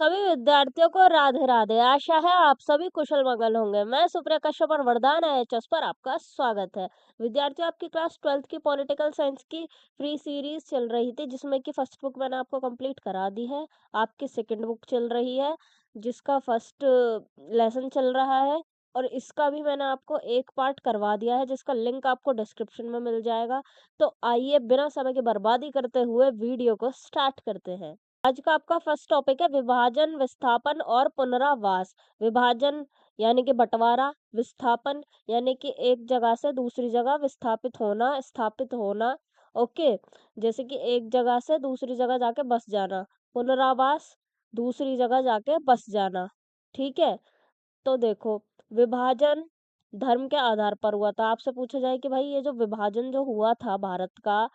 सभी विद्यार्थियों को राधे राधे। आशा है आप सभी कुशल मंगल होंगे। मैं सुप्रिया कश्यप और वरदान एचएस पर आपका स्वागत है। विद्यार्थियों, आपकी क्लास 12th की पॉलिटिकल साइंस की फ्री सीरीज चल रही थी, जिसमें कि फर्स्ट बुक मैंने आपको कंप्लीट करा दी है। आपकी सेकंड बुक चल रही है, जिसका फर्स्ट लेसन चल रहा है, और इसका भी मैंने आपको एक पार्ट करवा दिया है, जिसका लिंक आपको डिस्क्रिप्शन में मिल जाएगा। तो आइए बिना समय की बर्बादी करते हुए वीडियो को स्टार्ट करते हैं। आज का आपका फर्स्ट टॉपिक है विभाजन, विस्थापन और पुनरावास। विभाजन यानी कि बंटवारा, विस्थापन यानी कि एक जगह से दूसरी जगह विस्थापित होना, स्थापित होना। ओके, जैसे कि एक जगह से दूसरी जगह जाके बस जाना। पुनरावास, दूसरी जगह जाके बस जाना। ठीक है, तो देखो, विभाजन धर्म के आधार पर हुआ था। आपसे पूछा जाए कि भाई ये जो विभाजन जो हुआ था भारत का,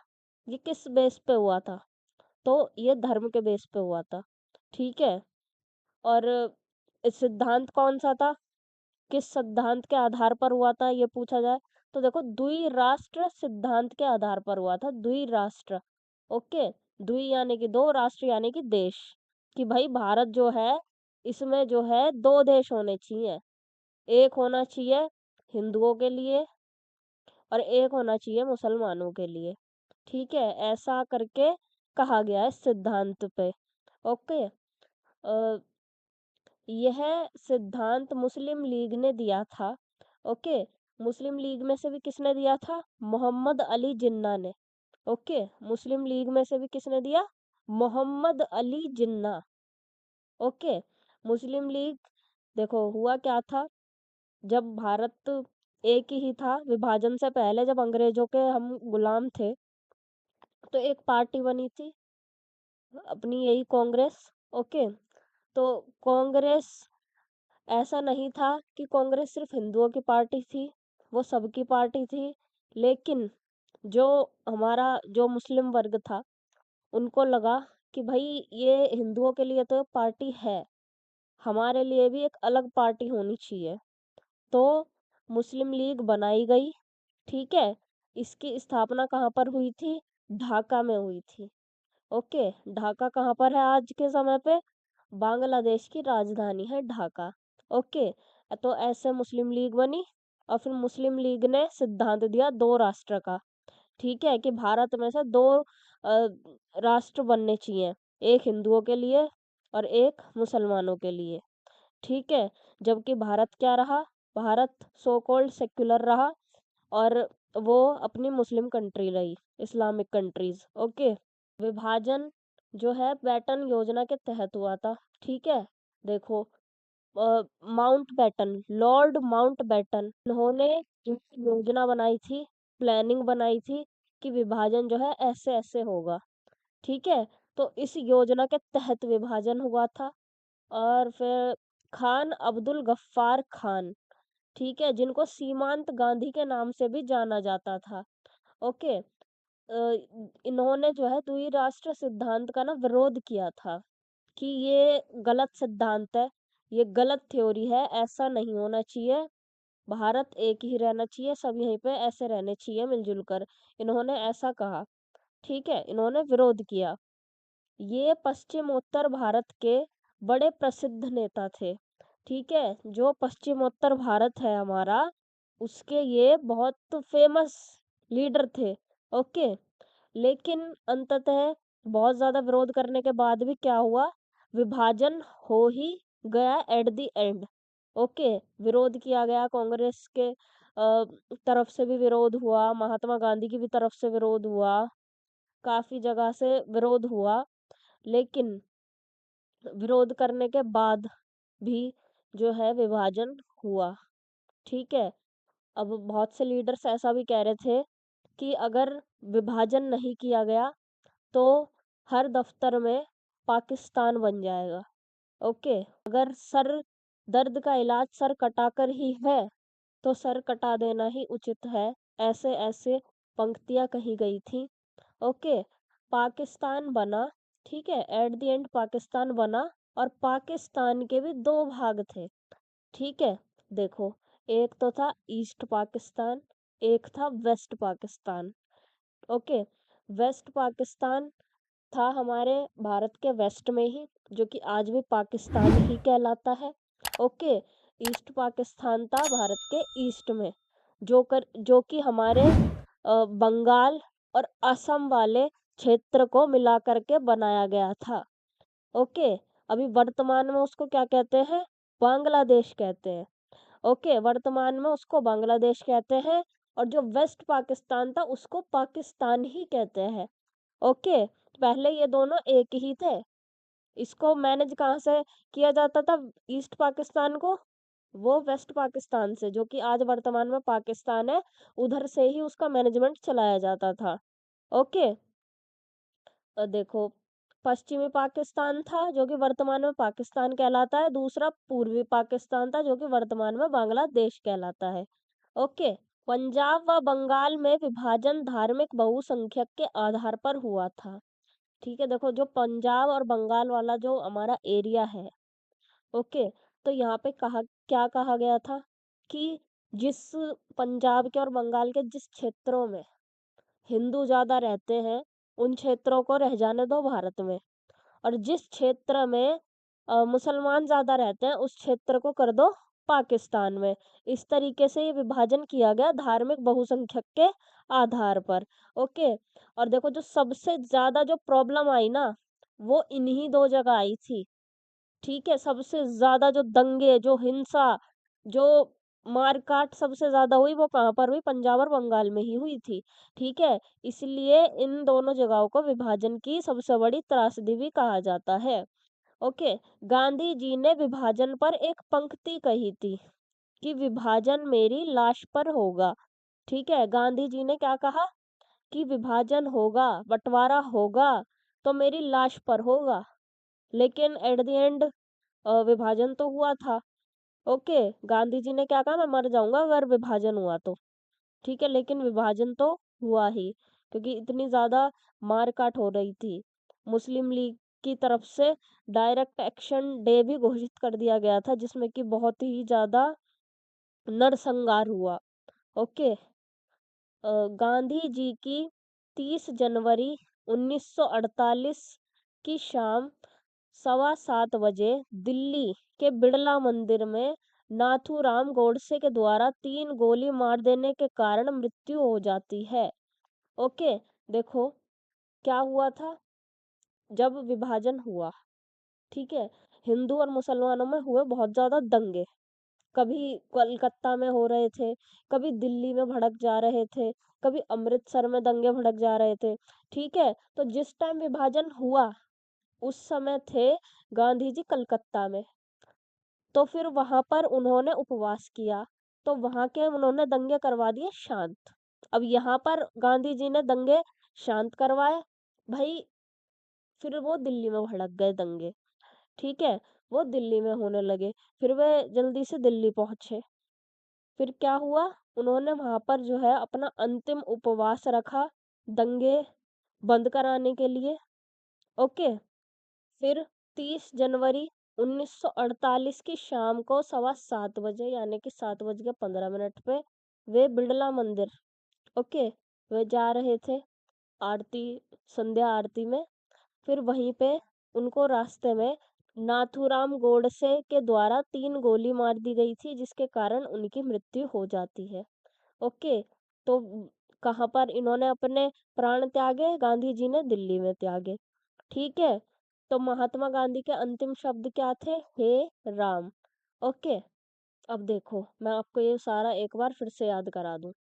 ये किस बेस पे हुआ था, तो ये धर्म के बेस पे हुआ था। ठीक है, और सिद्धांत कौन सा था, किस सिद्धांत के आधार पर हुआ था, ये पूछा जाए तो देखो, द्विराष्ट्र सिद्धांत के आधार पर हुआ था। द्विराष्ट्र, ओके। द्वि यानी कि दो, राष्ट्र यानी कि देश, कि भाई भारत जो है, इसमें जो है दो देश होने चाहिए। एक होना चाहिए हिंदुओं के लिए और एक होना चाहिए मुसलमानों के लिए। ठीक है, ऐसा करके कहा गया है सिद्धांत पे। ओके, अ, यह सिद्धांत मुस्लिम लीग ने दिया था। ओके, मुस्लिम लीग में से भी किसने दिया था? मोहम्मद अली जिन्ना ने। ओके, मुस्लिम लीग में से भी किसने दिया? मोहम्मद अली जिन्ना। ओके, मुस्लिम लीग, देखो हुआ क्या था, जब भारत एक ही था, विभाजन से पहले जब अंग्रेजों के हम गुलाम थे, तो एक पार्टी बनी थी अपनी, यही कांग्रेस। ओके, तो कांग्रेस, ऐसा नहीं था कि कांग्रेस सिर्फ हिंदुओं की पार्टी थी, वो सबकी पार्टी थी। लेकिन जो हमारा जो मुस्लिम वर्ग था, उनको लगा कि भाई ये हिंदुओं के लिए तो पार्टी है, हमारे लिए भी एक अलग पार्टी होनी चाहिए। तो मुस्लिम लीग बनाई गई। ठीक है, इसकी स्थापना कहाँ पर हुई थी? ढाका में हुई थी। ओके, ढाका कहाँ पर है आज के समय पे? बांग्लादेश की राजधानी है ढाका। ओके, तो ऐसे मुस्लिम लीग बनी, और फिर मुस्लिम लीग ने सिद्धांत दिया दो राष्ट्र का। ठीक है, कि भारत में से दो राष्ट्र बनने चाहिए, एक हिंदुओं के लिए और एक मुसलमानों के लिए। ठीक है, जबकि भारत क्या रहा? भारत सो कॉल्ड सेक्युलर रहा, और वो अपनी मुस्लिम कंट्री रही, इस्लामिक कंट्रीज। ओके, विभाजन जो है पैटर्न योजना के तहत हुआ था। ठीक है, देखो, Mountbatten, Lord Mountbatten, उन्होंने एक योजना बनाई थी, प्लानिंग बनाई थी कि विभाजन जो है ऐसे ऐसे होगा। ठीक है, तो इस योजना के तहत विभाजन हुआ था। और फिर खान अब्दुल गफ्फार खान, ठीक है, जिनको सीमांत गांधी के नाम से भी जाना जाता था। ओके, इन्होंने जो है द्विराष्ट्र सिद्धांत का ना विरोध किया था, कि ये गलत सिद्धांत है, ये गलत थ्योरी है, ऐसा नहीं होना चाहिए। भारत एक ही रहना चाहिए, सब यहीं पे ऐसे रहने चाहिए मिलजुल कर, इन्होंने ऐसा कहा। ठीक है, इन्होंने विरोध किया। ये पश्चिमोत्तर भारत के बड़े प्रसिद्ध नेता थे। ठीक है, जो पश्चिमोत्तर भारत है हमारा, उसके ये बहुत फेमस लीडर थे। ओके, लेकिन अंततः बहुत ज्यादा विरोध करने के बाद भी क्या हुआ? विभाजन हो ही गया एट द एंड। ओके, विरोध किया गया, कांग्रेस के तरफ से भी विरोध हुआ, महात्मा गांधी की भी तरफ से विरोध हुआ, काफी जगह से विरोध हुआ। लेकिन विरोध करने के बाद भी जो है विभाजन हुआ। ठीक है, अब बहुत से लीडर्स ऐसा भी कह रहे थे कि अगर विभाजन नहीं किया गया, तो हर दफ्तर में पाकिस्तान बन जाएगा। ओके, अगर सर दर्द का इलाज सर कटाकर ही है, तो सर कटा देना ही उचित है। ऐसे ऐसे पंक्तियां कही गई थी। ओके, पाकिस्तान बना। ठीक है, एट द एंड पाकिस्तान बना, और पाकिस्तान के भी दो भाग थे। ठीक है, देखो, एक तो था ईस्ट पाकिस्तान, एक था west Pakistan. Okay, west Pakistan था हमारे भारत के वेस्ट में ही, जो कि आज भी पाकिस्तान ही कहलाता है। ओके, ईस्ट पाकिस्तान था भारत के ईस्ट में, जो कि हमारे बंगाल और असम वाले क्षेत्र को मिला करके बनाया गया था। ओके, अभी वर्तमान में उसको क्या कहते हैं? बांग्लादेश कहते हैं। ओके, वर्तमान में उसको बांग्लादेश कहते हैं, और जो वेस्ट पाकिस्तान था उसको पाकिस्तान ही कहते हैं। ओके, पहले ये दोनों एक ही थे। इसको मैनेज कहाँ से किया जाता था, ईस्ट पाकिस्तान को? वो वेस्ट पाकिस्तान से, जो कि आज वर्तमान में पाकिस्तान है, उधर से ही उसका मैनेजमेंट चलाया जाता था। ओके, देखो, पश्चिमी पाकिस्तान था जो कि वर्तमान में पाकिस्तान कहलाता है, दूसरा पूर्वी पाकिस्तान था जो कि वर्तमान में बांग्लादेश कहलाता है। ओके, पंजाब व बंगाल में विभाजन धार्मिक बहुसंख्यक के आधार पर हुआ था। ठीक है, देखो, जो पंजाब और बंगाल वाला जो हमारा एरिया है, ओके, तो यहाँ पे क्या कहा गया था कि जिस पंजाब के और बंगाल के जिस क्षेत्रों में हिंदू ज्यादा रहते हैं, उन क्षेत्रों को रह जाने दो भारत में, और जिस क्षेत्र में मुसलमान ज्यादा रहते हैं उस क्षेत्र को कर दो पाकिस्तान में। इस तरीके से ये विभाजन किया गया धार्मिक बहुसंख्यक के आधार पर। ओके, और देखो, जो सबसे ज्यादा जो प्रॉब्लम आई ना, वो इन्हीं दो जगह आई थी। ठीक है, सबसे ज्यादा जो दंगे, जो हिंसा, जो मारकाट सबसे ज्यादा हुई, वो कहाँ पर हुई? पंजाब और बंगाल में ही हुई थी। ठीक है, इसलिए इन दोनों जगहों को विभाजन की सबसे बड़ी त्रासदी भी कहा जाता है। ओके, गांधी जी ने विभाजन पर एक पंक्ति कही थी कि विभाजन मेरी लाश पर होगा। ठीक है, गांधी जी ने क्या कहा कि विभाजन होगा, बंटवारा होगा, तो मेरी लाश पर होगा। लेकिन एट द एंड विभाजन तो हुआ था। ओके, गांधी जी ने क्या कहा? मैं मर जाऊंगा अगर विभाजन हुआ तो। ठीक है, लेकिन विभाजन तो हुआ ही, क्योंकि इतनी ज्यादा मारकाट हो रही थी। मुस्लिम लीग की तरफ से डायरेक्ट एक्शन डे भी घोषित कर दिया गया था, जिसमें कि बहुत ही ज्यादा नरसंहार हुआ। ओके, गांधी जी की 30 जनवरी 1948 की शाम 7:15 बजे दिल्ली के बिड़ला मंदिर में नाथूराम गोडसे के द्वारा 3 गोली मार देने के कारण मृत्यु हो जाती है। ओके, देखो, क्या हुआ था जब विभाजन हुआ? ठीक है, हिंदू और मुसलमानों में हुए बहुत ज्यादा दंगे। कभी कलकत्ता में हो रहे थे, कभी दिल्ली में भड़क जा रहे थे, कभी अमृतसर में दंगे भड़क जा रहे थे। ठीक है, तो जिस टाइम विभाजन हुआ उस समय थे गांधी जी कलकत्ता में, तो फिर वहां पर उन्होंने उपवास किया, तो वहां के उन्होंने दंगे करवा दिए शांत। अब यहाँ पर गांधी जी ने दंगे शांत करवाए, भाई, फिर वो दिल्ली में भड़क गए दंगे। ठीक है, वो दिल्ली में होने लगे, फिर वे जल्दी से दिल्ली पहुंचे। फिर क्या हुआ? उन्होंने वहां पर जो है अपना अंतिम उपवास रखा, दंगे बंद कराने के लिए। ओके, फिर 30 जनवरी 1948 की शाम को 7:15 बजे, यानी कि 7:15 पे, वे बिड़ला मंदिर, ओके, वे जा रहे थे आरती, संध्या आरती में। फिर वहीं पे उनको रास्ते में नाथूराम गोडसे के द्वारा 3 गोली मार दी गई थी, जिसके कारण उनकी मृत्यु हो जाती है। ओके, तो कहाँ पर इन्होंने अपने प्राण त्यागे? गांधी जी ने दिल्ली में त्यागे। ठीक है, तो महात्मा गांधी के अंतिम शब्द क्या थे? हे राम। ओके, अब देखो, मैं आपको ये सारा एक बार फिर से याद करा दूं।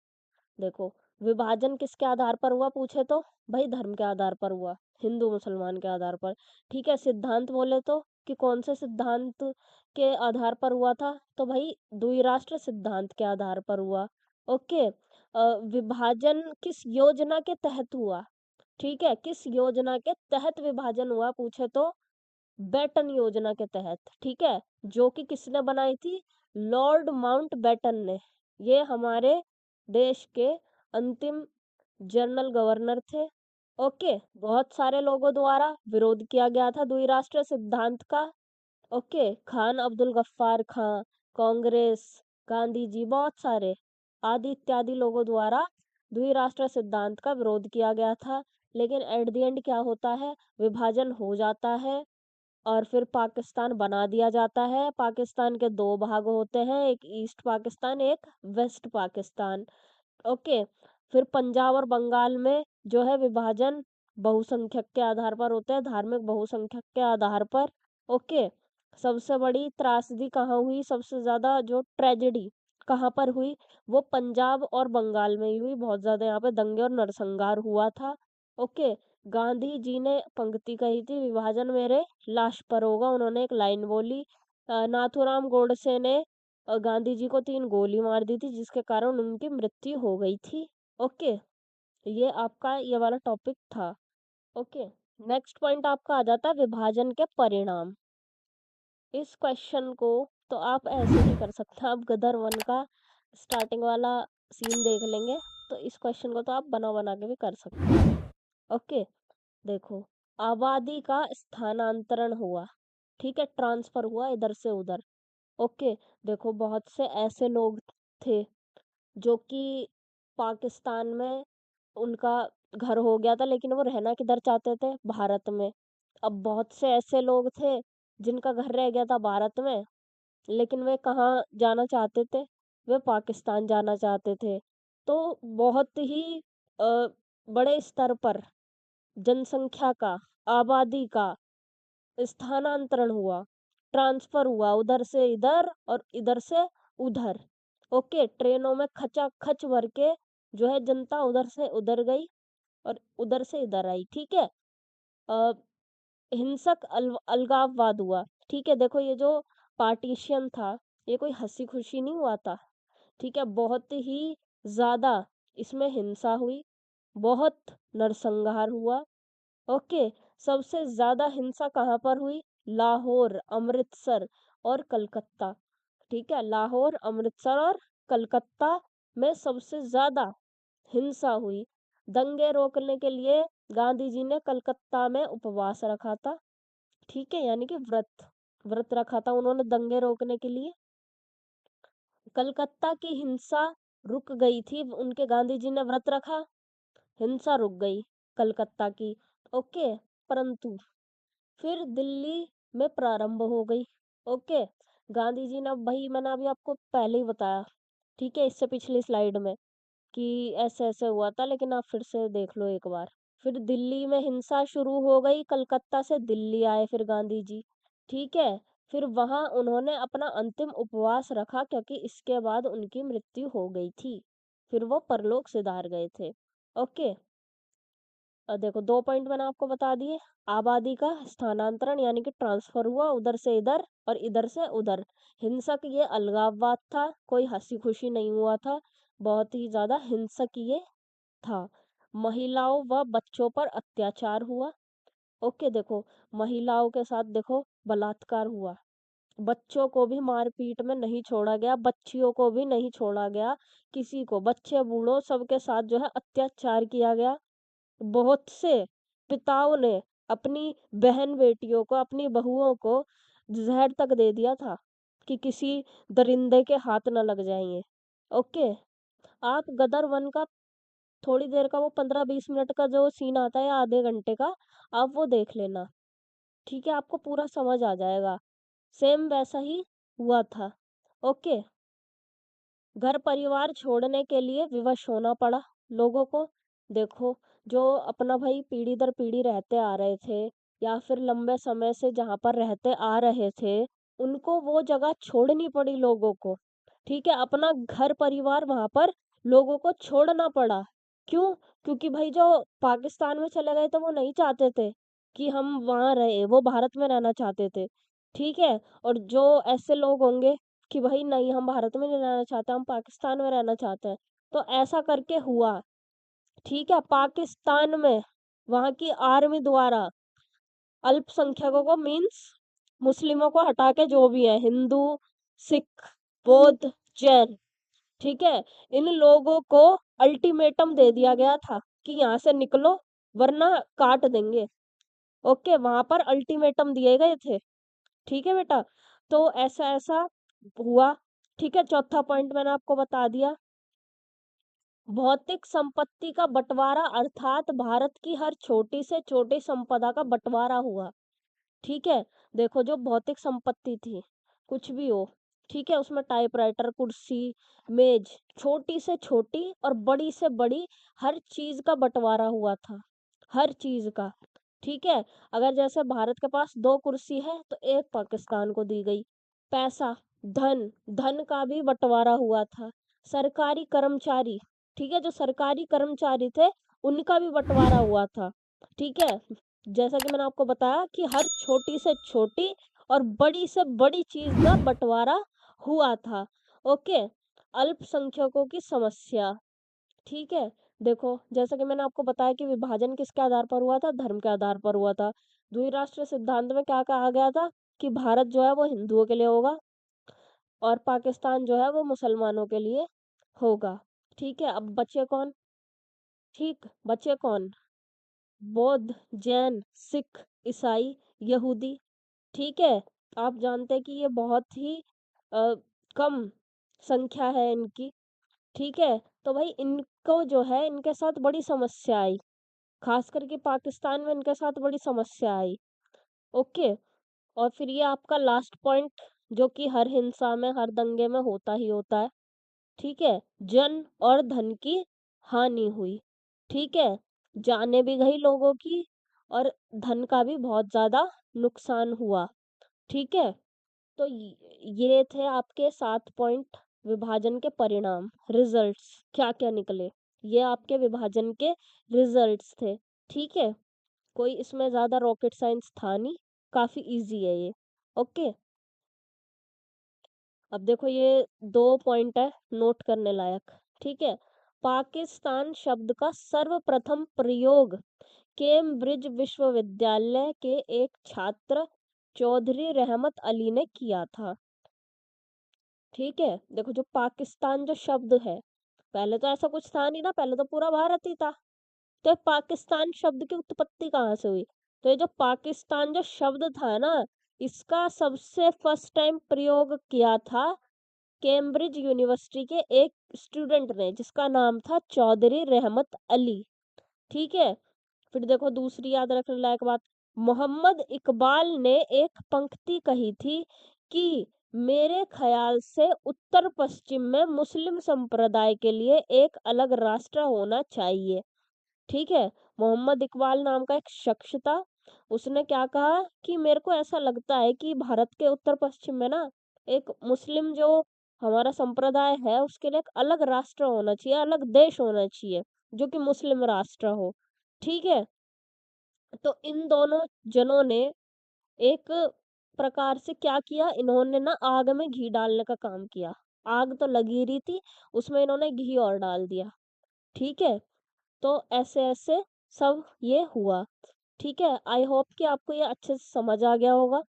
देखो, विभाजन किसके आधार पर हुआ पूछे तो? भाई, धर्म के आधार पर हुआ, हिंदू मुसलमान के आधार पर। ठीक है, सिद्धांत बोले तो कि कौन से सिद्धांत के आधार पर हुआ था? तो भाई, द्विराष्ट्र सिद्धांत के आधार पर हुआ। ओके, विभाजन किस योजना के तहत हुआ? ठीक है, किस योजना के तहत विभाजन हुआ पूछे तो? बेटन योजना के तहत। ठीक है, जो कि किसने बनाई थी? लॉर्ड माउंट बेटन ने। ये हमारे देश के अंतिम जनरल गवर्नर थे। ओके, बहुत सारे लोगों द्वारा विरोध किया गया था द्विराष्ट्र सिद्धांत का। ओके, खान अब्दुल गफ्फार खां, कांग्रेस, गांधी जी, बहुत सारे आदि इत्यादि लोगों द्वारा द्विराष्ट्र सिद्धांत का विरोध किया गया था। लेकिन एट द एंड क्या होता है, विभाजन हो जाता है और फिर पाकिस्तान बना दिया जाता है। पाकिस्तान के दो भाग होते हैं, एक ईस्ट पाकिस्तान, एक वेस्ट पाकिस्तान। ओके। फिर पंजाब और बंगाल में जो है विभाजन बहुसंख्यक के आधार पर होता है, धार्मिक बहुसंख्यक के आधार पर। ओके। सबसे बड़ी त्रासदी कहाँ हुई, सबसे ज्यादा जो ट्रेजेडी कहाँ पर हुई, वो पंजाब और बंगाल में ही हुई। बहुत ज्यादा यहाँ पे दंगे और नरसंहार हुआ था। ओके। गांधी जी ने पंक्ति कही थी, विभाजन मेरे लाश पर होगा। उन्होंने एक लाइन बोली। नाथूराम गोडसे ने गांधी जी को 3 गोली मार दी थी, जिसके कारण उनकी मृत्यु हो गई थी। ओके। ये आपका ये वाला टॉपिक था। ओके। नेक्स्ट पॉइंट आपका आ जाता है विभाजन के परिणाम। इस क्वेश्चन को तो आप ऐसे भी कर सकते हैं, आप गदर वन का स्टार्टिंग वाला सीन देख लेंगे, तो इस क्वेश्चन को तो आप बना बना के भी कर सकते हैं। ओके। देखो, आबादी का स्थानांतरण हुआ, ठीक है, ट्रांसफर हुआ इधर से उधर। ओके। देखो, बहुत से ऐसे लोग थे जो कि पाकिस्तान में उनका घर हो गया था, लेकिन वो रहना किधर चाहते थे, भारत में। अब बहुत से ऐसे लोग थे जिनका घर रह गया था भारत में, लेकिन वे कहाँ जाना चाहते थे, वे पाकिस्तान जाना चाहते थे। तो बहुत ही अ, बड़े स्तर पर जनसंख्या का, आबादी का स्थानांतरण हुआ, ट्रांसफर हुआ, उधर से इधर और इधर से उधर। ओके। ट्रेनों में खचाखच भर के जो है जनता उधर से उधर गई और उधर से इधर आई। ठीक है। अ, हिंसक अलगाववाद हुआ। ठीक है। देखो, ये जो पार्टीशन था, ये कोई हंसी खुशी नहीं हुआ था। ठीक है। बहुत ही ज्यादा इसमें हिंसा हुई, बहुत नरसंहार हुआ। ओके। सबसे ज्यादा हिंसा कहाँ पर हुई, लाहौर, अमृतसर और कलकत्ता। ठीक है। लाहौर, अमृतसर और कलकत्ता में सबसे ज्यादा हिंसा हुई। दंगे रोकने के लिए गांधी जी ने कलकत्ता में उपवास रखा था। ठीक है, यानी कि व्रत व्रत रखा था उन्होंने दंगे रोकने के लिए। कलकत्ता की हिंसा रुक गई थी, उनके गांधी जी ने व्रत रखा, हिंसा रुक गई कलकत्ता की। ओके। परंतु फिर दिल्ली में प्रारंभ हो गई। ओके। गांधी जी ने, भाई मैंने अभी आपको पहले ही बताया, ठीक है, इससे पिछली स्लाइड में, कि ऐसे ऐसे हुआ था, लेकिन आप फिर से देख लो एक बार। फिर दिल्ली में हिंसा शुरू हो गई, कलकत्ता से दिल्ली आए फिर गांधी जी। ठीक है। फिर वहां उन्होंने अपना अंतिम उपवास रखा, क्योंकि इसके बाद उनकी मृत्यु हो गई थी, फिर वो परलोक सिधार गए थे। ओके। देखो, 2 पॉइंट मैंने आपको बता दिए। आबादी का स्थानांतरण यानी कि ट्रांसफर हुआ, उधर से इधर और इधर से उधर। हिंसक ये अलगाववाद था, कोई हंसी खुशी नहीं हुआ था, बहुत ही ज्यादा हिंसक ये था। महिलाओं व बच्चों पर अत्याचार हुआ। ओके। देखो, महिलाओं के साथ देखो बलात्कार हुआ, बच्चों को भी मारपीट में नहीं छोड़ा गया, बच्चियों को भी नहीं छोड़ा गया, किसी को, बच्चे बूढ़ों सबके साथ जो है अत्याचार किया गया। बहुत से पिताओं ने अपनी बहन बेटियों को, अपनी बहुओं को जहर तक दे दिया था कि किसी दरिंदे के हाथ न लग जाएंगे। ओके। आप गदर वन का थोड़ी देर का वो 15-20 मिनट का जो सीन आता है, आधे घंटे का, आप वो देख लेना। ठीक है, आपको पूरा समझ आ जाएगा। सेम वैसा ही हुआ था। ओके। घर परिवार छोड़ने के लिए विवश होना पड़ा लोगों को। देखो, जो अपना भाई पीढ़ी दर पीढ़ी रहते आ रहे थे, या फिर लंबे समय से जहाँ पर रहते आ रहे थे, उनको वो जगह छोड़नी पड़ी लोगों को। ठीक है, अपना घर परिवार वहां पर लोगों को छोड़ना पड़ा। क्यों? क्योंकि भाई जो पाकिस्तान में चले गए थे, वो नहीं चाहते थे कि हम वहां रहे, वो भारत में रहना चाहते थे। ठीक है। और जो ऐसे लोग होंगे कि भाई नहीं, हम भारत में नहीं रहना चाहते, हम पाकिस्तान में रहना चाहते हैं, तो ऐसा करके हुआ। ठीक है। पाकिस्तान में वहां की आर्मी द्वारा अल्पसंख्यकों को, मीन्स मुस्लिमों को हटा के, जो भी है हिंदू, सिख, बौद्ध, जैन, ठीक है, इन लोगों को अल्टीमेटम दे दिया गया था कि यहाँ से निकलो वरना काट देंगे। ओके। वहां पर अल्टीमेटम दिए गए थे। ठीक है बेटा। तो ऐसा ऐसा हुआ। ठीक है। चौथा पॉइंट मैंने आपको बता दिया। भौतिक संपत्ति का बंटवारा अर्थात भारत की हर छोटी से छोटी संपदा का बंटवारा हुआ। ठीक है? देखो जो भौतिक संपत्ति थी, कुछ भी हो, ठीक है? उसमें टाइपराइटर, कुर्सी, मेज़, छोटी से छोटी और बड़ी से बड़ी हर चीज़ का बँटवारा हुआ था, हर चीज़ का, ठीक है? अगर जैसे भारत के पास 2 कुर्सी है, तो 1 पाकिस्तान को दी गई। पैसा, धन, धन का भी बँटवारा हुआ था। सरकारी कर्मचारी, ठीक है? जो सरकारी कर्मचारी थे, उनका भी बँटवारा हुआ था, ठीक है? जैसा कि मैंने आपको बताया कि हर छोटी से छोटी और बड़ी से बड़ी चीज़ का बँटवारा हुआ था। ओके? अल्पसंख्यकों की समस्या, ठीक है? देखो, जैसा कि मैंने आपको बताया कि विभाजन किसके आधार पर हुआ था? धर्म के आधार पर हुआ था। द्विराष्ट्र सिद्धांत में क्या कहा गया था? कि भारत जो है वो हिंदुओं के लिए होगा और पाकिस्तान जो है वो मुसलमानों के लिए होगा। ठीक है? अब बचे कौन? ठीक, बचे कौन? बौद्ध, जैन, सिख, ईसाई, यहूदी। ठीक है? आप जानते हैं कि ये बहुत ही अ, कम संख्या है इनकी, ठीक है? तो भई इनको जो है इनके साथ बड़ी समस्या आई, ख़ास करके पाकिस्तान में इनके साथ बड़ी समस्या आई, ओके? और फिर ये आपका लास्ट पॉइंट जो कि हर हिंसा में, हर दंगे में होता ही होता है, ठीक है? जन और धन की हानि हुई, ठीक है? जानें भी गई लोगों की और धन का भी बहुत ज़्यादा नुकसान हुआ, ठीक है? तो ये थे आपके 7 पॉइंट विभाजन के परिणाम, रिजल्ट्स क्या-क्या निकले। ये आपके विभाजन के रिजल्ट्स थे, ठीक है? कोई इसमें ज़्यादा रॉकेट साइंस था नहीं, काफ़ी ईज़ी है ये, ओके? अब देखो ये 2 पॉइंट है नोट करने लायक, ठीक है? पाकिस्तान शब्द का सर्वप्रथम प्रयोग कैम्ब्रिज विश्वविद्यालय के एक छात्र चौधरी रहमत अली ने किया था। ठीक है? देखो जो पाकिस्तान जो शब्द है, पहले तो ऐसा कुछ था नहीं ना, पहले तो पूरा भारत ही था। तो पाकिस्तान शब्द की उत्पत्ति कहाँ से हुई? तो ये जो पाकिस्तान जो शब्द था ना, इसका सबसे फर्स्ट टाइम प्रयोग किया था कैम्ब्रिज यूनिवर्सिटी के एक स्टूडेंट ने, जिसका नाम था चौधरी रहमत अली। ठीक है? फिर देखो दूसरी याद रखने लायक बात, मोहम्मद इकबाल ने एक पंक्ति कही थी कि मेरे ख्याल से उत्तर पश्चिम में मुस्लिम संप्रदाय के लिए एक अलग राष्ट्र होना चाहिए। ठीक है? मोहम्मद इकबाल नाम का एक शख्स था, उसने क्या कहा कि मेरे को ऐसा लगता है कि भारत के उत्तर पश्चिम में ना एक मुस्लिम जो हमारा संप्रदाय है उसके लिए एक अलग राष्ट्र होना चाहिए, अलग देश होना चाहिए, जो कि मुस्लिम राष्ट्र हो। ठीक है? तो इन दोनों जनों ने एक प्रकार से क्या किया, इन्होंने ना आग में घी डालने का काम किया। आग तो लगी ही रही थी, उसमें इन्होंने घी और डाल दिया। ठीक है? तो ऐसे-ऐसे सब ये हुआ। ठीक है? आई होप कि आपको ये अच्छे से समझ आ गया होगा।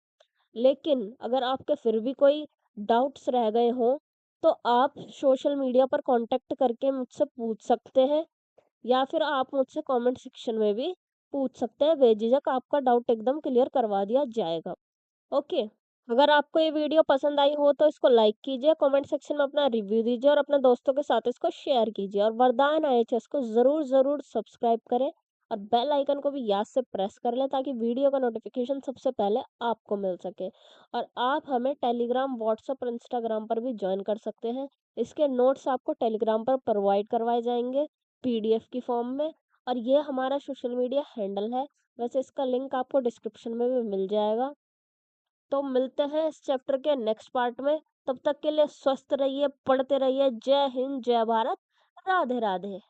लेकिन अगर आपके फिर भी कोई डाउट्स रह गए हों, तो आप सोशल मीडिया पर कॉन्टैक्ट करके मुझसे पूछ सकते हैं। या फिर आप मुझसे कमेंट सेक्शन में भी पूछ सकते हैं, बेझिझक आपका डाउट एकदम क्लियर करवा दिया जाएगा। ओके? अगर आपको ये वीडियो पसंद आई हो तो इसको लाइक कीजिए, कमेंट सेक्शन में अपना रिव्यू दीजिए और अपने दोस्तों के साथ इसको शेयर कीजिए और वरदान आईएचएस को ज़रूर सब्सक्राइब करें और बेल आइकन को भी याद से प्रेस कर लें ताकि वीडियो का नोटिफिकेशन सबसे पहले आपको मिल सके। और आप हमें टेलीग्राम, व्हाट्सएप और इंस्टाग्राम पर भी ज्वाइन कर सकते हैं। इसके नोट्स आपको टेलीग्राम पर प्रोवाइड करवाए जाएंगे पीडीएफ की फॉर्म में, और ये हमारा सोशल मीडिया हैंडल है। वैसे इसका लिंक आपको डिस्क्रिप्शन में भी मिल जाएगा। तो मिलते हैं इस चैप्टर के नेक्स्ट पार्ट में। तब तक के लिए स्वस्थ रहिए, पढ़ते रहिए। जय हिंद, जय भारत, राधे राधे।